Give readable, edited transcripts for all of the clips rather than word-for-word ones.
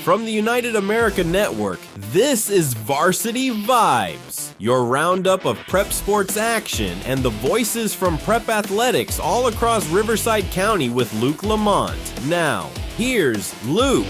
from the United America Network, this is Varsity Vibes, your roundup of prep sports action and the voices from prep athletics all across Riverside County with Luke LaMonte. Now, here's Luke.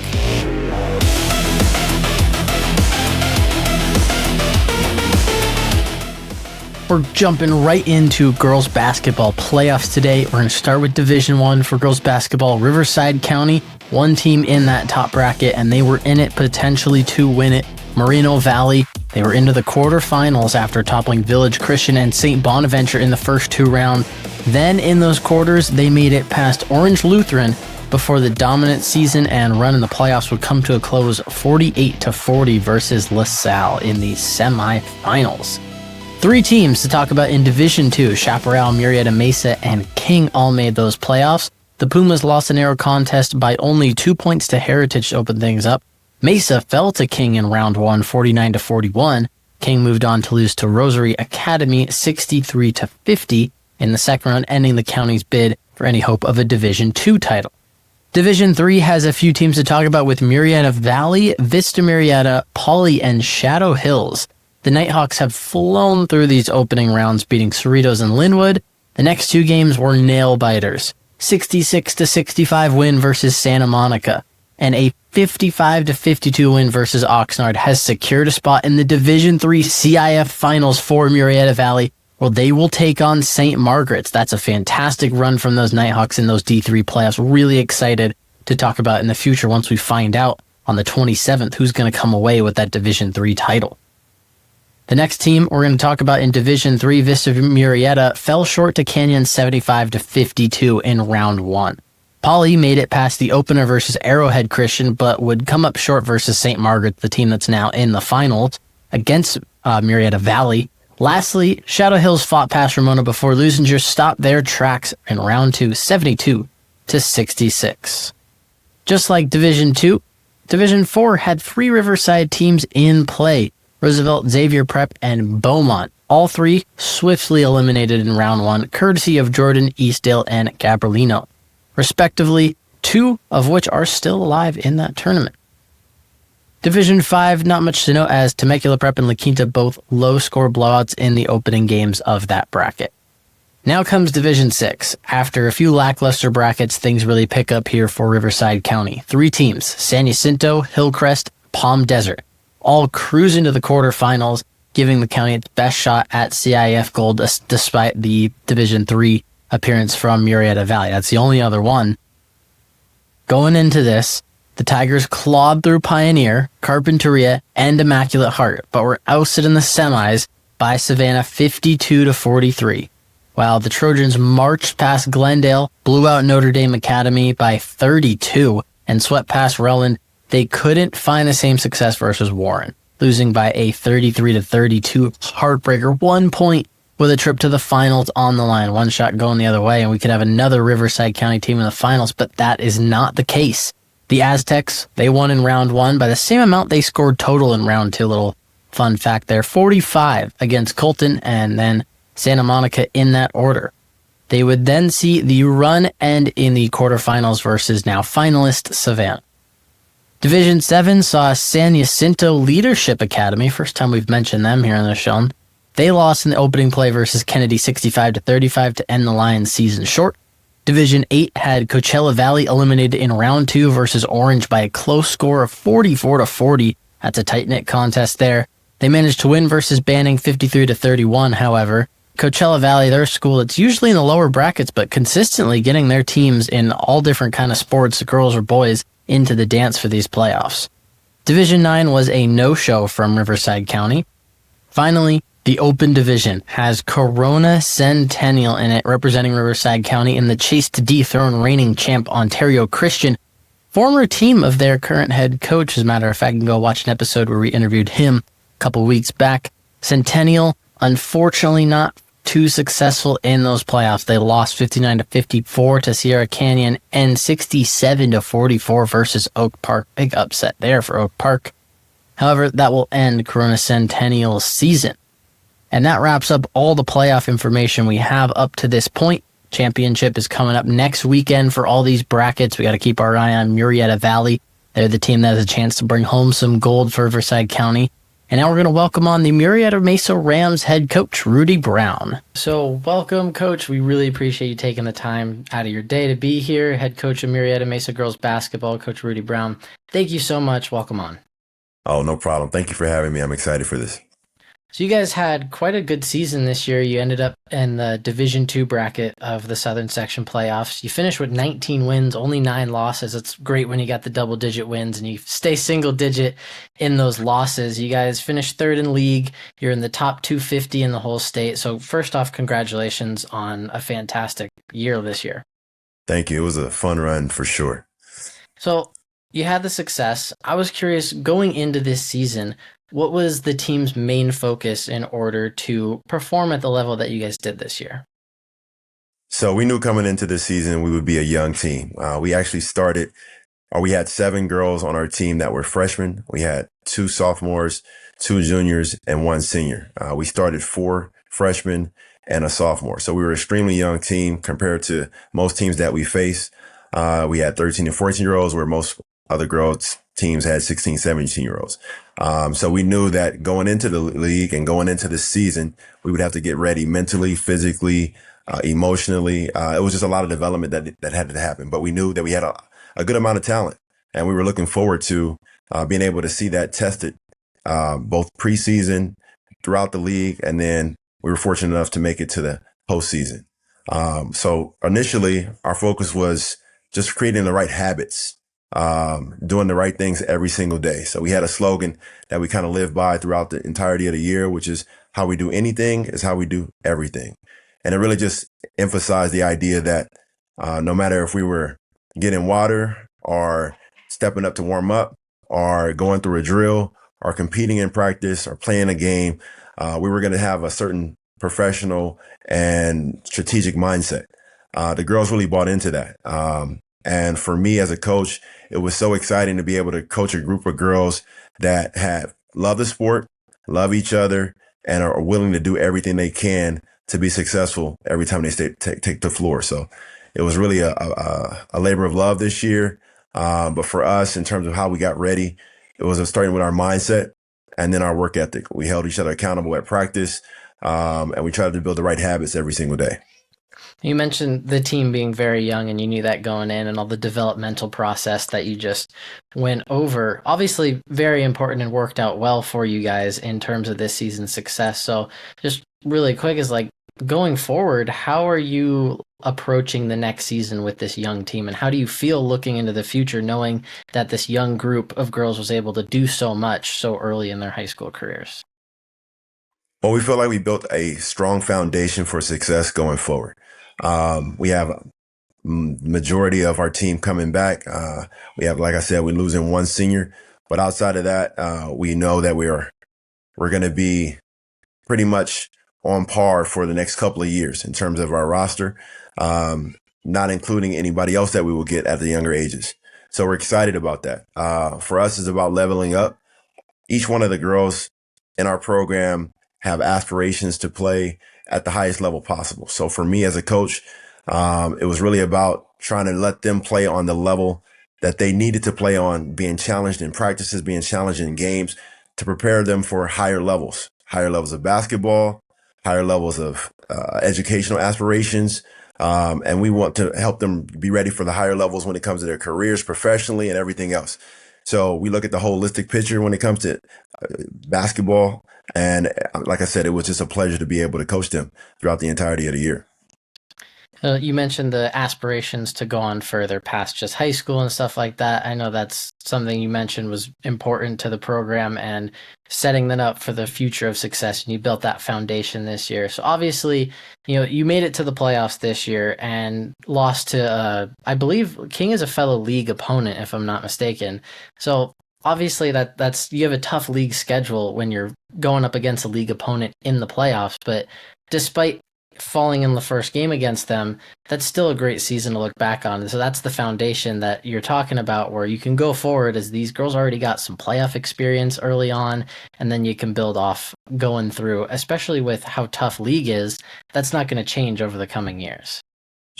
We're jumping right into girls basketball playoffs today. We're going to start with Division I for girls basketball. Riverside County, one team in that top bracket, and they were in it potentially to win it. Moreno Valley, they were into the quarterfinals after toppling Village Christian and St. Bonaventure in the first two rounds. Then in those quarters, they made it past Orange Lutheran before the dominant season and run in the playoffs would come to a close 48-40 versus LaSalle in the semifinals. Three teams to talk about in Division II, Chaparral, Murrieta, Mesa, and King all made those playoffs. The Pumas lost a narrow contest by only 2 points to Heritage to open things up. Mesa fell to King in round one, 49-41. King moved on to lose to Rosary Academy, 63-50 in the second round, ending the county's bid for any hope of a Division II title. Division III has a few teams to talk about with Murrieta Valley, Vista Murrieta, Pauley, and Shadow Hills. The Nighthawks have flown through these opening rounds, beating Cerritos and Linwood. The next two games were nail-biters. 66-65 win versus Santa Monica, and a 55-52 win versus Oxnard has secured a spot in the Division III CIF Finals for Murrieta Valley, where they will take on St. Margaret's. That's a fantastic run from those Nighthawks in those D3 playoffs. Really excited to talk about in the future once we find out on the 27th who's going to come away with that Division III title. The next team we're going to talk about in Division III, Vista Murrieta, fell short to Canyon 75-52 in round one. Pauley made it past the opener versus Arrowhead Christian, but would come up short versus St. Margaret, the team that's now in the finals, against Murrieta Valley. Lastly, Shadow Hills fought past Ramona before losing just stopped their tracks in round two, 72-66. Just like Division II, Division IV had three Riverside teams in play. Roosevelt, Xavier Prep, and Beaumont. All three swiftly eliminated in round one, courtesy of Jordan, Eastdale, and Gabrielino, respectively, two of which are still alive in that tournament. Division 5, not much to note as Temecula Prep and La Quinta both low-score blowouts in the opening games of that bracket. Now comes Division 6. After a few lackluster brackets, things really pick up here for Riverside County. Three teams, San Jacinto, Hillcrest, Palm Desert, all cruise into the quarterfinals, giving the county its best shot at CIF gold despite the Division III appearance from Murrieta Valley. That's the only other one. Going into this, the Tigers clawed through Pioneer, Carpinteria, and Immaculate Heart, but were ousted in the semis by Savannah 52-43, while the Trojans marched past Glendale, blew out Notre Dame Academy by 32, and swept past Relland. They couldn't find the same success versus Warren, losing by a 33-32 heartbreaker, 1 point with a trip to the finals on the line. One shot going the other way, and we could have another Riverside County team in the finals, but that is not the case. The Aztecs, they won in round one by the same amount they scored total in round two. Little fun fact there, 45 against Colton and then Santa Monica in that order. They would then see the run end in the quarterfinals versus now finalist Savannah. Division 7 saw San Jacinto Leadership Academy, first time we've mentioned them here on the show. They lost in the opening play versus Kennedy 65-35 to end the Lions season short. Division 8 had Coachella Valley eliminated in round two versus Orange by a close score of 44-40. That's a tight-knit contest there. They managed to win versus Banning 53-31, however. Coachella Valley, their school, that's usually in the lower brackets, but consistently getting their teams in all different kind of sports, girls or boys, into the dance for these playoffs. Division 9 was a no-show from Riverside County. Finally, the Open Division has Corona Centennial in it, representing Riverside County in the chase to dethrone reigning champ Ontario Christian, former team of their current head coach. As a matter of fact, you can go watch an episode where we interviewed him a couple weeks back. Centennial, unfortunately not too successful in those playoffs. They lost 59-54 to Sierra Canyon and 67-44 versus Oak Park. Big upset there for Oak Park. However, that will end Corona Centennial's season. And that wraps up all the playoff information we have up to this point. Championship is coming up next weekend for all these brackets. We got to keep our eye on Murrieta Valley They're the team that has a chance to bring home some gold for Riverside County. And now we're going to welcome on the Murrieta Mesa Rams head coach, Rudy Brown. So welcome, Coach. We really appreciate you taking the time out of your day to be here. Head coach of Murrieta Mesa girls basketball, Coach Rudy Brown. Thank you so much. Welcome on. Oh, no problem. Thank you for having me. I'm excited for this. So you guys had quite a good season this year. You ended up in the Division II bracket of the Southern Section playoffs. You finished with 19 wins, only 9 losses. It's great when you got the double-digit wins and you stay single-digit in those losses. You guys finished 3rd in league. You're in the top 250 in the whole state. So first off, congratulations on a fantastic year this year. Thank you. It was a fun run for sure. So you had the success. I was curious, going into this season, what was the team's main focus in order to perform at the level that you guys did this year? So we knew coming into this season we would be a young team. We actually we had 7 girls on our team that were freshmen. We had 2 sophomores, 2 juniors, and 1 senior. We started 4 freshmen and a sophomore. So we were an extremely young team compared to most teams that we face. We had 13 and 14-year-olds where most other girls teams had 16, 17-year-olds. So we knew that going into the league and going into the season, we would have to get ready mentally, physically, emotionally. It was just a lot of development that had to happen. But we knew that we had a good amount of talent, and we were looking forward to being able to see that tested both preseason, throughout the league, and then we were fortunate enough to make it to the postseason. So initially, our focus was just creating the right habits, doing the right things every single day. So we had a slogan that we kind of live by throughout the entirety of the year, which is how we do anything is how we do everything. And it really just emphasized the idea that no matter if we were getting water or stepping up to warm up or going through a drill or competing in practice or playing a game, we were going to have a certain professional and strategic mindset. The girls really bought into that. And for me as a coach, it was so exciting to be able to coach a group of girls that love the sport, love each other, and are willing to do everything they can to be successful every time they take the floor. So it was really a labor of love this year. But for us, in terms of how we got ready, it was starting with our mindset and then our work ethic. We held each other accountable at practice, and we tried to build the right habits every single day. You mentioned the team being very young, and you knew that going in, and all the developmental process that you just went over. Obviously, very important and worked out well for you guys in terms of this season's success. So just really quick is like, going forward, how are you approaching the next season with this young team, and how do you feel looking into the future knowing that this young group of girls was able to do so much so early in their high school careers? Well, we feel like we built a strong foundation for success going forward. We have a majority of our team coming back. We have, like I said, we're losing 1 senior, but outside of that, we know that we're going to be pretty much on par for the next couple of years in terms of our roster, not including anybody else that we will get at the younger ages. So we're excited about that. For us, it's about leveling up. Each one of the girls in our program have aspirations to play at the highest level possible. So for me as a coach, it was really about trying to let them play on the level that they needed to play on, being challenged in practices, being challenged in games to prepare them for higher levels of basketball, higher levels of educational aspirations. And we want to help them be ready for the higher levels when it comes to their careers professionally and everything else. So we look at the holistic picture when it comes to basketball. And like I said, it was just a pleasure to be able to coach them throughout the entirety of the year. You mentioned the aspirations to go on further past just high school and stuff like that. I know that's something you mentioned was important to the program and setting that up for the future of success. And you built that foundation this year. So obviously, you made it to the playoffs this year and lost to, I believe King is a fellow league opponent, if I'm not mistaken. So obviously that's you have a tough league schedule when you're going up against a league opponent in the playoffs. But despite falling in the first game against them, that's still a great season to look back on. So that's the foundation that you're talking about, where you can go forward as these girls already got some playoff experience early on, and then you can build off going through, especially with how tough league is. That's not going to change over the coming years.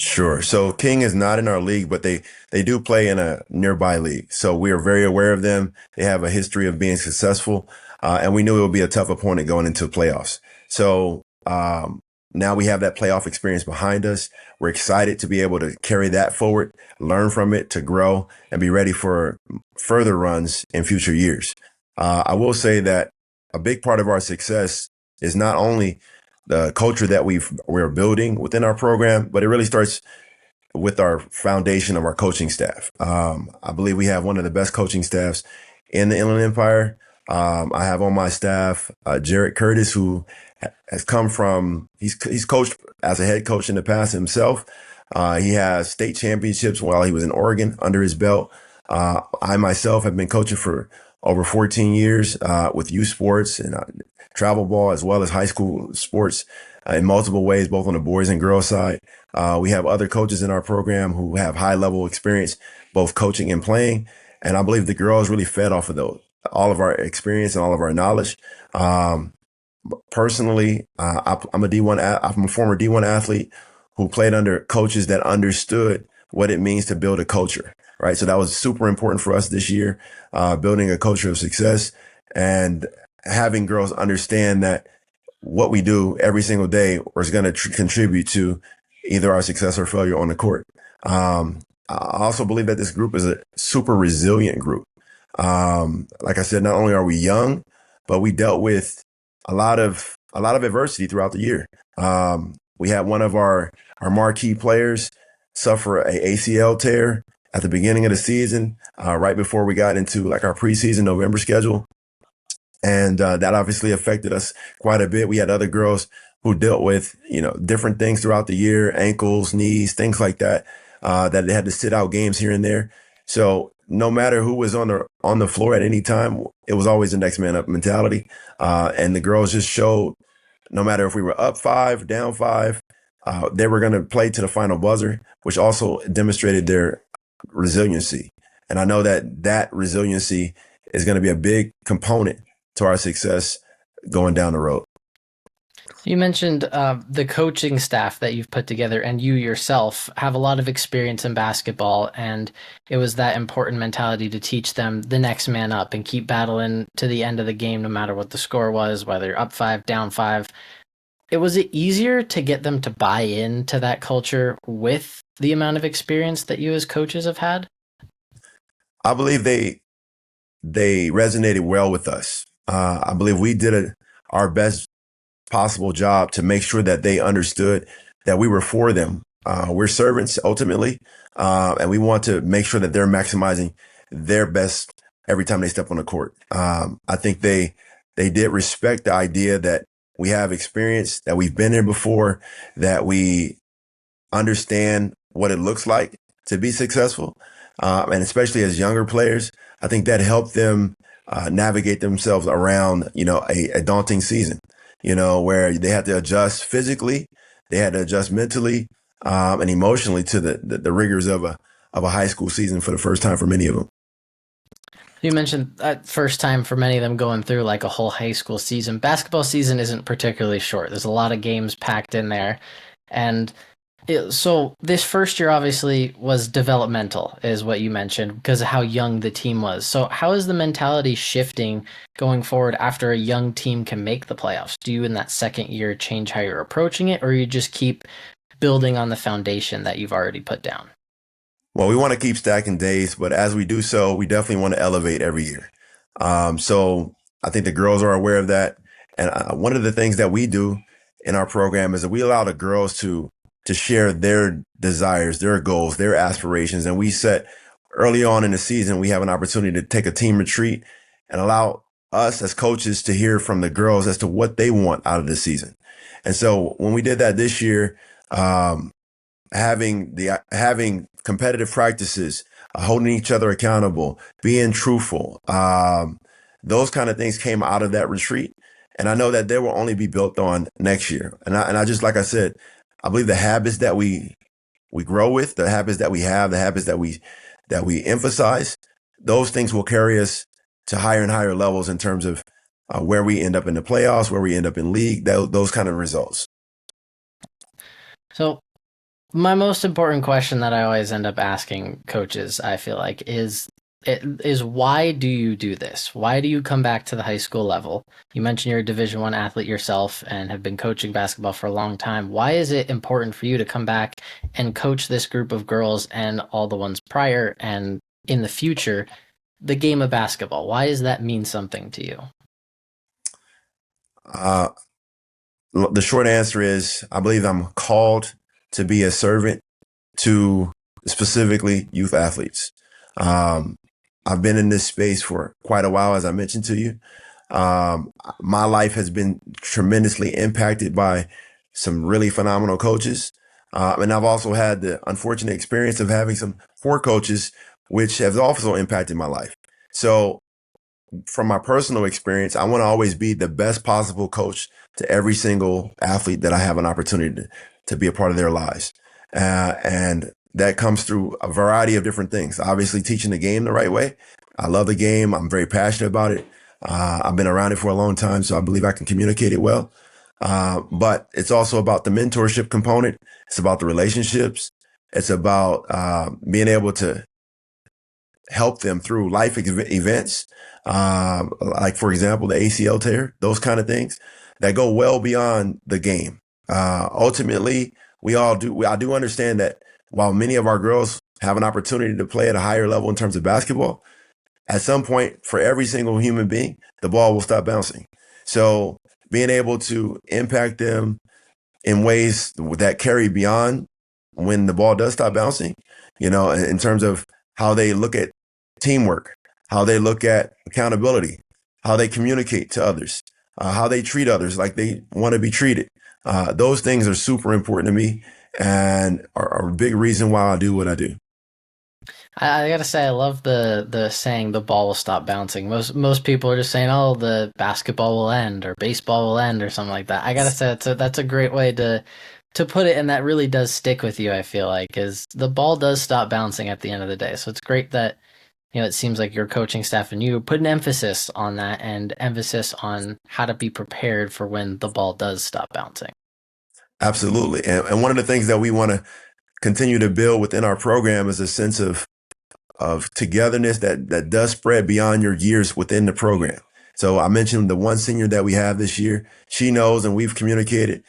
Sure. So King is not in our league, but they do play in a nearby league. So we are very aware of them. They have a history of being successful, and we knew it would be a tough opponent going into playoffs. So now we have that playoff experience behind us. We're excited to be able to carry that forward, learn from it, to grow, and be ready for further runs in future years. I will say that a big part of our success is not only the culture that we're building within our program, but it really starts with our foundation of our coaching staff. I believe we have one of the best coaching staffs in the Inland Empire. I have on my staff Jarrett Curtis, who has come from he's coached as a head coach in the past himself. He has state championships while he was in Oregon under his belt. I myself have been coaching for over 14 years with youth sports and travel ball as well as high school sports in multiple ways, both on the boys and girls side. We have other coaches in our program who have high level experience, both coaching and playing. And I believe the girls really fed off of those, all of our experience and all of our knowledge. Personally, I'm I'm a former D1 athlete who played under coaches that understood what it means to build a culture, right? So that was super important for us this year, building a culture of success and having girls understand that what we do every single day is going to contribute to either our success or failure on the court. I also believe that this group is a super resilient group. Like I said, not only are we young, but we dealt with a lot of adversity throughout the year. We had one of our marquee players suffer a ACL tear at the beginning of the season, right before we got into like our preseason November schedule. And that obviously affected us quite a bit. We had other girls who dealt with, different things throughout the year, ankles, knees, things like that, that they had to sit out games here and there. So no matter who was on the floor at any time, it was always the next man up mentality. And the girls just showed, no matter if we were up 5, down 5, they were going to play to the final buzzer, which also demonstrated their resiliency. And I know that resiliency is going to be a big component to our success going down the road. You mentioned the coaching staff that you've put together, and you yourself have a lot of experience in basketball, and it was that important mentality to teach them the next man up and keep battling to the end of the game no matter what the score was, whether you're up 5, down 5. Was it easier to get them to buy into that culture with the amount of experience that you as coaches have had? I believe they resonated well with us. I believe we did our best possible job to make sure that they understood that we were for them. We're servants ultimately, and we want to make sure that they're maximizing their best every time they step on the court. I think they did respect the idea that we have experience, that we've been there before, that we understand what it looks like to be successful. And especially as younger players, I think that helped them navigate themselves around, a daunting season, where they had to adjust physically, they had to adjust mentally, and emotionally to the rigors of a high school season for the first time for many of them. You mentioned that first time for many of them going through like a whole high school season. Basketball season isn't particularly short. There's a lot of games packed in there. And so this first year obviously was developmental, is what you mentioned, because of how young the team was. So how is the mentality shifting going forward after a young team can make the playoffs? Do you in that second year change how you're approaching it, or you just keep building on the foundation that you've already put down? Well, we want to keep stacking days, but as we do so, we definitely want to elevate every year. So I think the girls are aware of that. And one of the things that we do in our program is that we allow the girls to share their desires, their goals, their aspirations. And we set early on in the season, we have an opportunity to take a team retreat and allow us as coaches to hear from the girls as to what they want out of the season. And so when we did that this year, having competitive practices, holding each other accountable, being truthful, those kind of things came out of that retreat. And I know that they will only be built on next year. And I just, like I said, I believe the habits that we grow with, the habits that we have, the habits that we emphasize, those things will carry us to higher and higher levels in terms of where we end up in the playoffs, where we end up in league, those kind of results. So My most important question that I always end up asking coaches, I feel like, is why do you do this? Why do you come back to the high school level? You mentioned you're a Division One athlete yourself and have been coaching basketball for a long time. Why is it important for you to come back and coach this group of girls and all the ones prior and in the future, the game of basketball? Why does that mean something to you? Uh, the short answer is I believe I'm called to be a servant to specifically youth athletes. Um, I've been in this space for quite a while, as I mentioned to you. My life has been tremendously impacted by some really phenomenal coaches. And I've also had the unfortunate experience of having some poor coaches, which has also impacted my life. So from my personal experience, I want to always be the best possible coach to every single athlete that I have an opportunity to be a part of their lives. And that comes through a variety of different things. Obviously, teaching the game the right way. I love the game. I'm very passionate about it. I've been around it for a long time, so I believe I can communicate it well. But it's also about the mentorship component. It's about the relationships. It's about being able to help them through life events, like, for example, the ACL tear, those kind of things that go well beyond the game. Ultimately, I do understand that while many of our girls have an opportunity to play at a higher level in terms of basketball, at some point for every single human being, the ball will stop bouncing. So being able to impact them in ways that carry beyond when the ball does stop bouncing, in terms of how they look at teamwork, how they look at accountability, how they communicate to others, how they treat others like they want to be treated. Those things are super important to me and are a big reason why I do what I do. I gotta say, I love the saying the ball will stop bouncing. Most people are just saying, "Oh, the basketball will end," or "baseball will end," or something like that. I gotta say, that's a great way to put it, and that really does stick with you. I feel like, is the ball does stop bouncing at the end of the day. So it's great that it seems like your coaching staff and you put an emphasis on that and emphasis on how to be prepared for when the ball does stop bouncing. Absolutely, and one of the things that we want to continue to build within our program is a sense of togetherness that does spread beyond your years within the program. So I mentioned the one senior that we have this year. She knows, and we've communicated,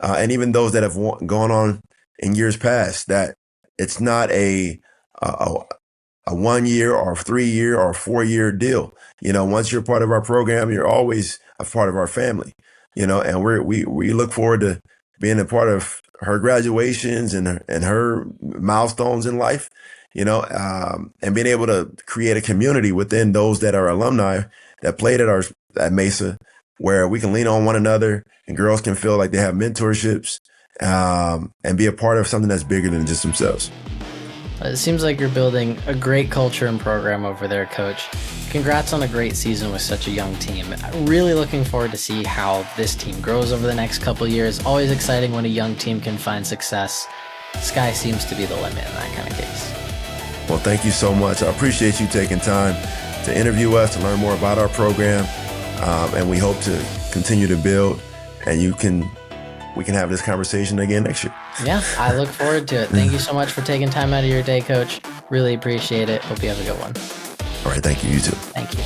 and even those that have gone on in years past, that it's not a 1 year or 3 year or 4 year deal. Once you're part of our program, you're always a part of our family. And we look forward to being a part of her graduations and her milestones in life. And being able to create a community within those that are alumni that played at Mesa, where we can lean on one another and girls can feel like they have mentorships, and be a part of something that's bigger than just themselves. It seems like you're building a great culture and program over there, Coach. Congrats on a great season with such a young team. Really looking forward to see how this team grows over the next couple of years. Always exciting when a young team can find success. Sky seems to be the limit in that kind of case. Well, thank you so much. I appreciate you taking time to interview us, to learn more about our program, and we hope to continue to build, and we can have this conversation again next year. Yeah, I look forward to it. Thank you so much for taking time out of your day, Coach. Really appreciate it. Hope you have a good one. All right, thank you. You too. Thank you.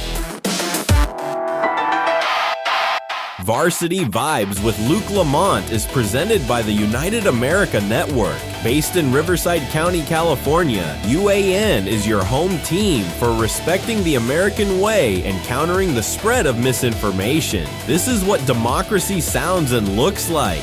Varsity Vibes with Luke LaMonte is presented by the United America Network. Based in Riverside County, California, UAN is your home team for respecting the American way and countering the spread of misinformation. This is what democracy sounds and looks like.